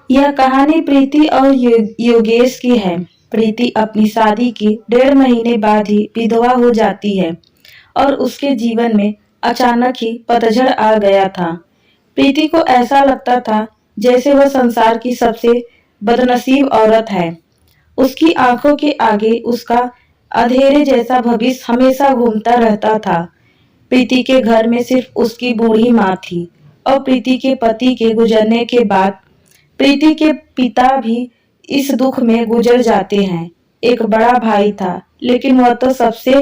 यह कहानी प्रीति और योगेश की है। प्रीति अपनी शादी की 1.5 महीने बाद ही विधवा हो जाती है और उसके जीवन में अचानक ही पतझड़ आ गया था। प्रीति को ऐसा लगता था जैसे वह संसार की सबसे बदनसीब औरत है। उसकी आंखों के आगे उसका अंधेरे जैसा भविष्य हमेशा घूमता रहता था। प्रीति के घर में सिर्फ उसकी बूढ़ी माँ थी और प्रीति के पति के गुजरने के बाद प्रीति के पिता भी इस दुख में गुजर जाते हैं। एक बड़ा भाई था, लेकिन वह तो सबसे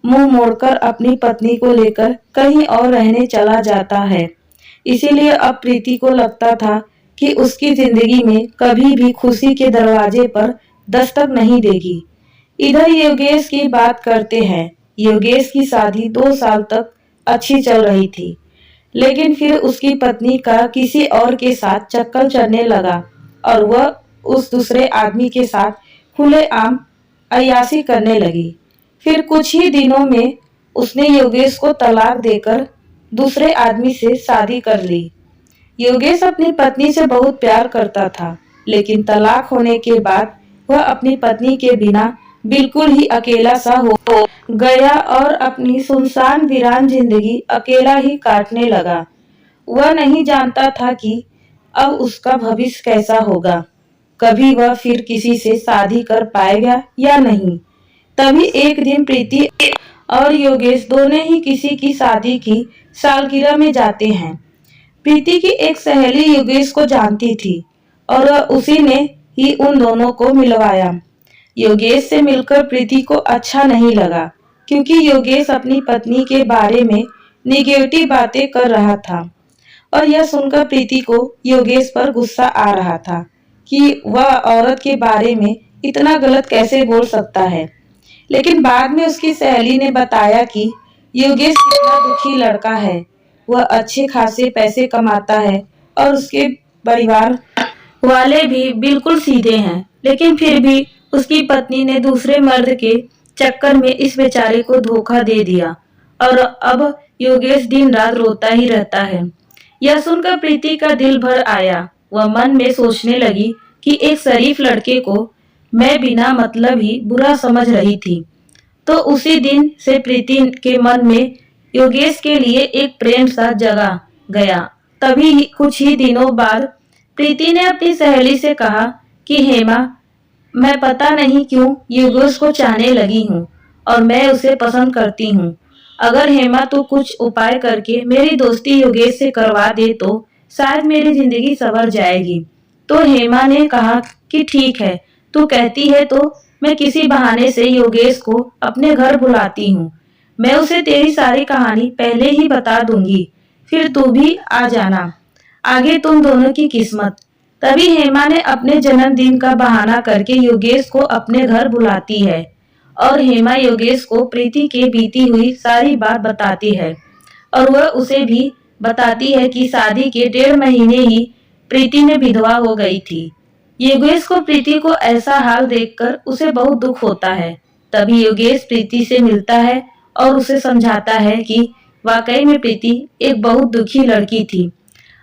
मुंह मोड़कर अपनी पत्नी को लेकर कहीं और रहने चला जाता है। इसीलिए अब प्रीति को लगता था कि उसकी जिंदगी में कभी भी खुशी के दरवाजे पर दस्तक नहीं देगी। इधर योगेश की बात करते हैं। योगेश की शादी 2 साल तक अच्छी चल रही थी, लेकिन फिर उसकी पत्नी का किसी और के साथ चक्कर चलने लगा और वह उस दूसरे आदमी के साथ खुलेआम अय्याशी करने लगी। फिर कुछ ही दिनों में उसने योगेश को तलाक देकर दूसरे आदमी से शादी कर ली। योगेश अपनी पत्नी से बहुत प्यार करता था, लेकिन तलाक होने के बाद वह अपनी पत्नी के बिना बिल्कुल ही अकेला सा हो गया और अपनी सुनसान वीरान जिंदगी अकेला ही काटने लगा। वह नहीं जानता था कि अब उसका भविष्य कैसा होगा, कभी वह फिर किसी से शादी कर पाएगा या नहीं। तभी एक दिन प्रीति और योगेश दोनों ही किसी की शादी की सालगिरह में जाते हैं। प्रीति की एक सहेली योगेश को जानती थी और उसी ने ही उन दोनों को मिलवाया। योगेश से मिलकर प्रीति को अच्छा नहीं लगा, क्योंकि योगेश अपनी पत्नी के बारे में निगेटिव बातें कर रहा था और यह सुनकर प्रीति को योगेश पर गुस्सा आ रहा था कि वह औरत के बारे में इतना गलत कैसे बोल सकता है। लेकिन बाद में उसकी सहेली ने बताया कि योगेश कितना दुखी लड़का है। वह अच्छे खासे पैसे कमाता है और उसके परिवार वाले भी बिल्कुल सीधे हैं, लेकिन फिर भी उसकी पत्नी ने दूसरे मर्द के चक्कर में इस बेचारे को धोखा दे दिया और अब योगेश दिन रात रोता ही रहता है। यह सुनकर प्रीति का दिल भर आया। वह मन में सोचने लगी कि एक शरीफ लड़के को मैं बिना मतलब ही बुरा समझ रही थी। तो उसी दिन से प्रीति के मन में योगेश के लिए एक प्रेम सा जगा गया। तभी कुछ ही दिनों बाद प्रीति ने अपनी सहेली से कहा कि हेमा, मैं पता नहीं क्यों योगेश को चाहने लगी हूँ और मैं उसे पसंद करती हूँ। अगर हेमा तू कुछ उपाय करके मेरी दोस्ती योगेश से करवा दे तो शायद मेरी जिंदगी संवर जाएगी। तो हेमा ने कहा कि ठीक है, तू कहती है तो मैं किसी बहाने से योगेश को अपने घर बुलाती हूँ। मैं उसे तेरी सारी कहानी पहले ही बता दूंगी, फिर तू भी आ जाना। आगे तुम दोनों की किस्मत। तभी हेमा ने अपने जन्मदिन का बहाना करके योगेश को अपने घर बुलाती है और हेमा योगेश को प्रीति के बीती हुई सारी बात बताती है और वह उसे भी बताती है कि शादी के 1.5 महीने ही प्रीति में विधवा हो गई थी। योगेश को प्रीति को ऐसा हाल देखकर उसे बहुत दुख होता है। तभी योगेश प्रीति से मिलता है और उसे समझाता है कि वाकई में प्रीति एक बहुत दुखी लड़की थी।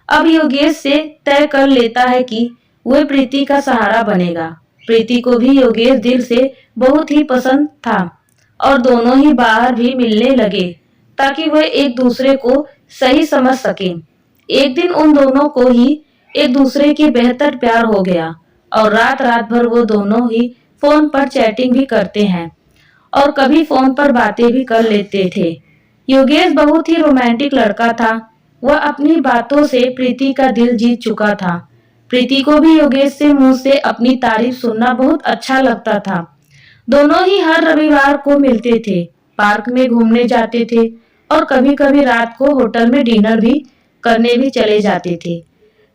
अब योगेश से तय कर लेता है कि वह प्रीति का सहारा बनेगा। प्रीति को भी योगेश दिल से बहुत ही पसंद था और दोनों ही बाहर भी मिलने लगे ताकि वह एक दूसरे को सही समझ सके। एक दिन उन दोनों को ही एक दूसरे की बेहतर प्यार हो गया और रात रात भर वो दोनों ही फोन पर चैटिंग भी करते हैं और कभी फोन पर बातें भी कर लेते थे। योगेश बहुत ही रोमांटिक लड़का था। वह अपनी बातों से प्रीति का दिल जीत चुका था। प्रीति को भी योगेश से मुंह से अपनी तारीफ सुनना बहुत अच्छा लगता था। दोनों ही हर रविवार को मिलते थे, पार्क में घूमने जाते थे और कभी कभी रात को होटल में डिनर भी करने भी चले जाते थे।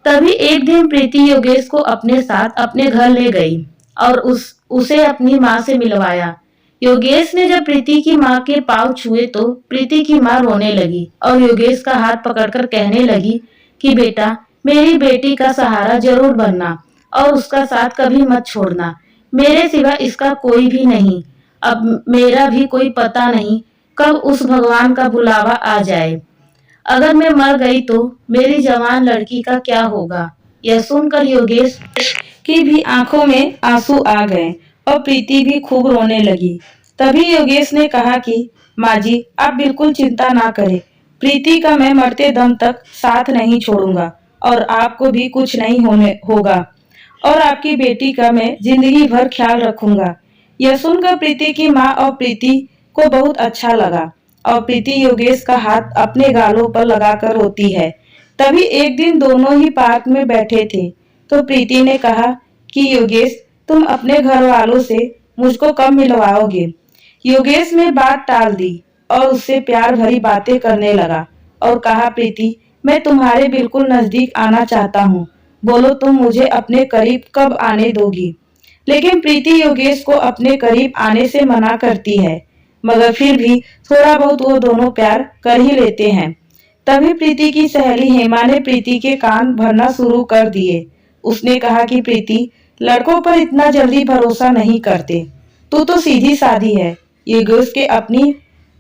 तभी एक दिन प्रीति योगेश को अपने साथ अपने घर ले गई और उसे अपनी माँ से मिलवाया। योगेश ने जब प्रीति की माँ के पाँव छुए तो प्रीति की माँ रोने लगी और योगेश का हाथ पकड़कर कहने लगी कि बेटा, मेरी बेटी का सहारा जरूर बनना और उसका साथ कभी मत छोड़ना। मेरे सिवा इसका कोई भी नहीं। अब मेरा भी कोई पता नहीं कब उस भगवान का बुलावा आ जाए। अगर मैं मर गई तो मेरी जवान लड़की का क्या होगा। यह सुनकर योगेश की भी आंखों में आंसू आ गए और प्रीति भी खूब रोने लगी। तभी योगेश ने कहा कि माँ जी, आप बिल्कुल चिंता ना करें। प्रीति का मैं मरते दम तक साथ नहीं छोड़ूंगा और आपको भी कुछ नहीं होने होगा और आपकी बेटी का मैं जिंदगी भर ख्याल रखूंगा। यह सुनकर प्रीति की माँ और प्रीति को बहुत अच्छा लगा और प्रीति योगेश का हाथ अपने गालों पर लगाकर रोती है। तभी एक दिन दोनों ही पार्क में बैठे थे तो प्रीति ने कहा कि योगेश, तुम अपने घर वालों से मुझको कब मिलवाओगे। योगेश ने बात टाल दी और उससे प्यार भरी बातें करने लगा और कहा, प्रीति, मैं तुम्हारे बिल्कुल नजदीक आना चाहता हूँ। बोलो, तुम मुझे अपने करीब कब आने दोगी। लेकिन प्रीति योगेश को अपने करीब आने से मना करती है, मगर फिर भी थोड़ा बहुत वो दोनों प्यार कर ही लेते हैं। तभी प्रीति की सहेली हेमा ने प्रीति के कान भरना शुरू कर दिए। उसने कहा कि प्रीति, लड़कों पर इतना जल्दी भरोसा नहीं करते। तू तो सीधी सादी है। योगेश के अपनी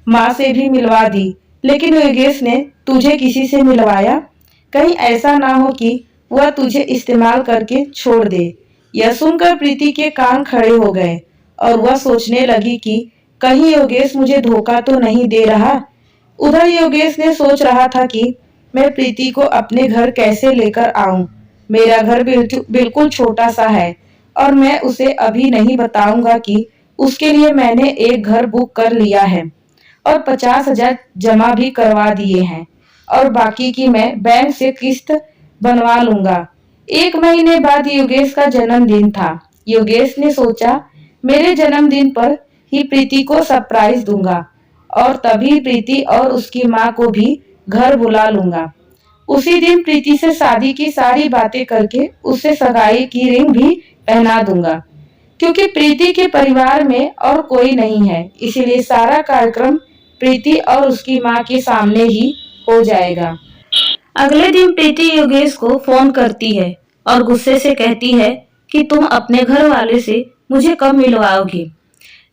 माँ से भी मिलवा दी, लेकिन योगेश ने तुझे किसी से मिलवाया? कहीं ऐसा ना हो कि वह तुझे इस्तेमाल करके छोड़ दे। यह सुनकर प्रीति के कान खड़े हो गए और वह सोचने लगी कि कहीं योगेश मुझे धोखा तो नहीं दे रहा। उधर योगेश ने सोच रहा था कि मैं प्रीति को अपने घर कैसे लेकर आऊं। मेरा घर बिल्कुल छोटा सा है और मैं उसे अभी नहीं बताऊंगा कि उसके लिए मैंने एक घर बुक कर लिया है और 50,000 जमा भी करवा दिए हैं और बाकी की मैं बैंक से किस्त बनवा लूंगा। 1 महीने बाद योगेश का जन्मदिन था। योगेश ने सोचा, मेरे जन्मदिन पर ही प्रीति को सरप्राइज दूंगा और तभी प्रीति और उसकी माँ को भी घर बुला लूंगा। उसी दिन प्रीति से शादी की सारी बातें करके उसे सगाई की रिंग भी पहना दूंगा, क्योंकि प्रीति के परिवार में और कोई नहीं है, इसीलिए सारा कार्यक्रम प्रीति और उसकी माँ के सामने ही हो जाएगा। अगले दिन प्रीति योगेश को फोन करती है और गुस्से से कहती है कि तुम अपने घर वाले से मुझे कब मिलवाओगे।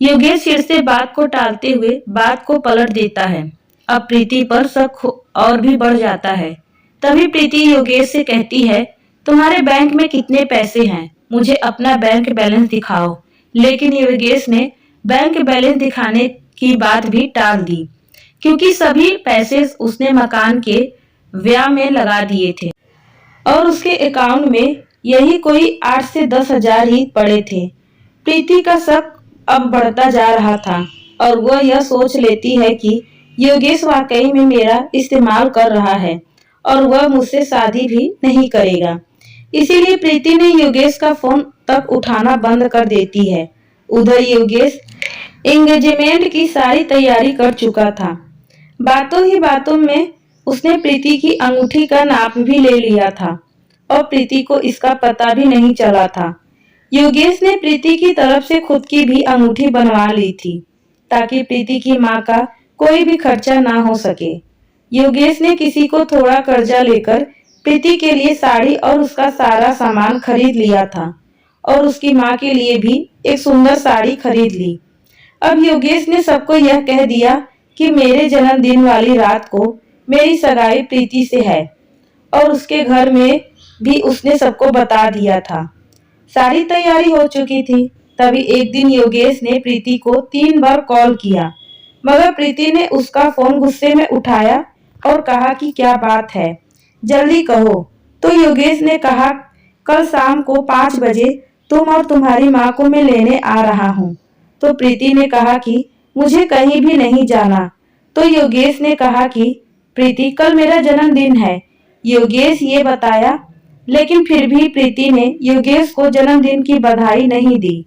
योगेश फिर से बात को टालते हुए बात को पलट देता है। अब प्रीति पर शक और भी बढ़ जाता है। तभी प्रीति योगेश से कहती है, तुम्हारे बैंक में कितने पैसे हैं, मुझे अपना बैंक बैलेंस दिखाओ। लेकिन योगेश ने बैंक बैलेंस दिखाने की बात भी टाल दी, क्योंकि सभी पैसे उसने मकान के ब्याह में लगा दिए थे और उसके अकाउंट में यही कोई 8 से 10 हजार ही पड़े थे। प्रीति का शक अब बढ़ता जा रहा था और वह यह सोच लेती है कि योगेश वाकई में मेरा इस्तेमाल कर रहा है और वह मुझसे शादी भी नहीं करेगा। इसीलिए प्रीति ने योगेश का फोन तक उठाना बंद कर देती है। उधर योगेश एंगेजमेंट की सारी तैयारी कर चुका था। बातों ही बातों में उसने प्रीति की अंगूठी का नाप भी ले लिया था और प्रीति को इसका पता भी नहीं चला था। योगेश ने प्रीति की तरफ से खुद की भी अंगूठी बनवा ली थी, ताकि प्रीति की माँ का कोई भी खर्चा ना हो सके। योगेश ने किसी को थोड़ा कर्जा लेकर प्रीति के लिए साड़ी और उसका सारा सामान खरीद लिया था और उसकी माँ के लिए भी एक सुंदर साड़ी खरीद ली। अब योगेश ने सबको यह कह दिया कि मेरे जन्मदिन वाली रात को मेरी सगाई प्रीति से है और उसके घर में भी उसने सबको बता दिया था। सारी तैयारी हो चुकी थी। तभी एक दिन योगेश ने प्रीति को 3 बार कॉल किया, मगर प्रीति ने उसका फोन गुस्से में उठाया और कहा कि क्या बात है, जल्दी कहो। तो योगेश ने कहा, कल शाम को 5 बजे तुम और तुम्हारी माँ को मैं लेने आ रहा हूँ। तो प्रीति ने कहा कि मुझे कहीं भी नहीं जाना। तो योगेश ने कहा कि प्रीति, कल मेरा जन्मदिन है। योगेश ये बताया, लेकिन फिर भी प्रीति ने योगेश को जन्मदिन की बधाई नहीं दी।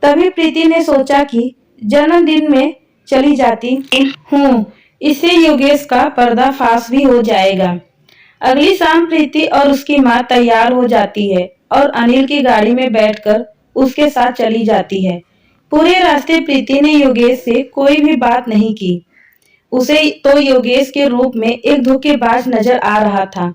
तभी प्रीति ने सोचा कि जन्मदिन में चली जाती हूँ, इससे योगेश का पर्दाफाश भी हो जाएगा। अगली शाम प्रीति और उसकी माँ तैयार हो जाती है और अनिल की गाड़ी में बैठकर उसके साथ चली जाती है। पूरे रास्ते प्रीति ने योगेश से कोई भी बात नहीं की। उसे तो योगेश के रूप में एक धोखेबाज नजर आ रहा था।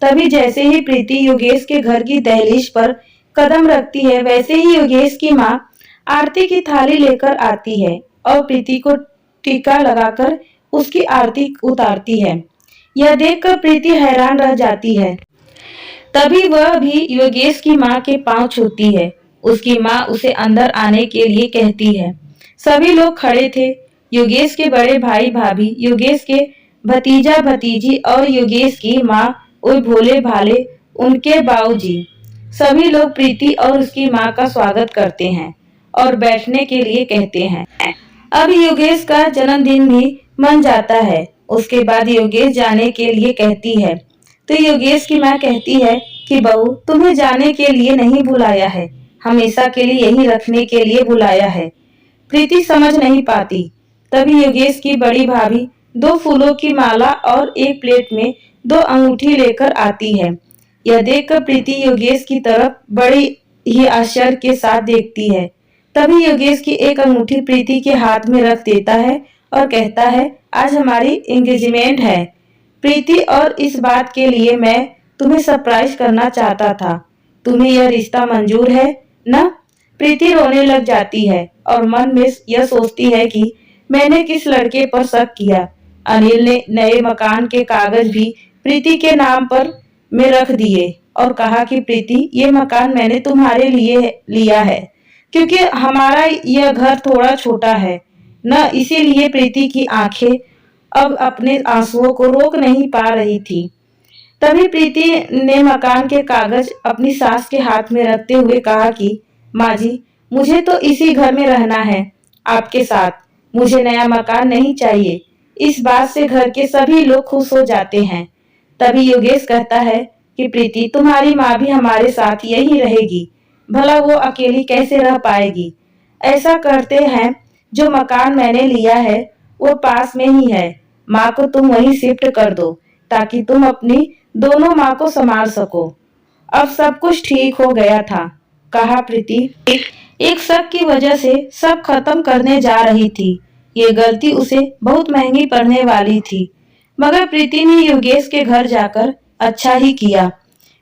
तभी जैसे ही प्रीति योगेश के घर की दहलीज पर कदम रखती है, वैसे ही योगेश की माँ आरती की थाली लेकर आती है और प्रीति को टीका लगाकर उसकी आरती उतारती है। यह देखकर प्रीति हैरान रह जाती है। तभी वह भी योगेश की माँ के पांव छूती है। उसकी माँ उसे अंदर आने के लिए कहती है। सभी लोग खड़े थे। योगेश के बड़े भाई भाभी, योगेश के भतीजा भतीजी और योगेश की माँ और भोले भाले उनके बाऊजी। सभी लोग प्रीति और उसकी माँ का स्वागत करते हैं और बैठने के लिए कहते हैं। अब योगेश का जन्मदिन भी मन जाता है। उसके बाद योगेश जाने के लिए कहती है तो योगेश की माँ कहती है कि बहू, तुम्हें जाने के लिए नहीं बुलाया है, हमेशा के लिए यहीं रखने के लिए बुलाया है। प्रीति समझ नहीं पाती। तभी योगेश की बड़ी भाभी 2 फूलों की माला और एक प्लेट में 2 अंगूठी लेकर आती है। यह देखकर प्रीति योगेश की तरफ बड़ी ही आश्चर्य के साथ देखती है। तभी योगेश की एक अंगूठी प्रीति के हाथ में रख देता है और कहता है, आज हमारी एंगेजमेंट है प्रीति, और इस बात के लिए मैं तुम्हें सरप्राइज करना चाहता था। तुम्हें यह रिश्ता मंजूर है ना? प्रीति रोने लग जाती है और मन में यह सोचती है कि मैंने किस लड़के पर शक किया। अनिल ने नए मकान के कागज भी प्रीति के नाम पर में रख दिए और कहा कि प्रीति, ये मकान मैंने तुम्हारे लिए लिया है क्योंकि हमारा यह घर थोड़ा छोटा है न, इसीलिए प्रीति की आंखें अब अपने आंसुओं को रोक नहीं पा रही थी। तभी प्रीति ने मकान के कागज अपनी सास के हाथ में रखते हुए कहा कि माँ जी, मुझे तो इसी घर में रहना है आपके साथ, मुझे नया मकान नहीं चाहिए। इस बात से घर के सभी लोग खुश हो जाते हैं। तभी योगेश कहता है कि प्रीति, तुम्हारी माँ भी हमारे साथ यही रहेगी, भला वो अकेली कैसे रह पाएगी। ऐसा करते हैं, जो मकान मैंने लिया है वो पास में ही है, माँ को तुम वहीं शिफ्ट कर दो ताकि तुम अपनी दोनों माँ को संभाल सको। अब सब कुछ ठीक हो गया था, कहा प्रीति एक शक की वजह से सब खत्म करने जा रही थी। ये गलती उसे बहुत महंगी पड़ने वाली थी, मगर प्रीति ने योगेश के घर जाकर अच्छा ही किया।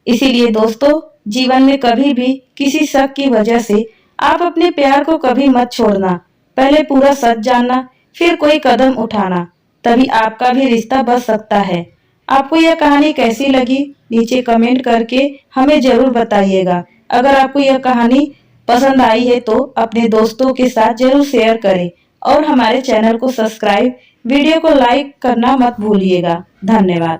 इसीलिए दोस्तों, जीवन में कभी भी किसी शक की वजह से आप अपने प्यार को कभी मत छोड़ना। पहले पूरा सच जानना, फिर कोई कदम उठाना, तभी आपका भी रिश्ता बच सकता है। आपको यह कहानी कैसी लगी नीचे कमेंट करके हमें जरूर बताइएगा। अगर आपको यह कहानी पसंद आई है तो अपने दोस्तों के साथ जरूर शेयर करें और हमारे चैनल को सब्सक्राइब, वीडियो को लाइक करना मत भूलिएगा। धन्यवाद।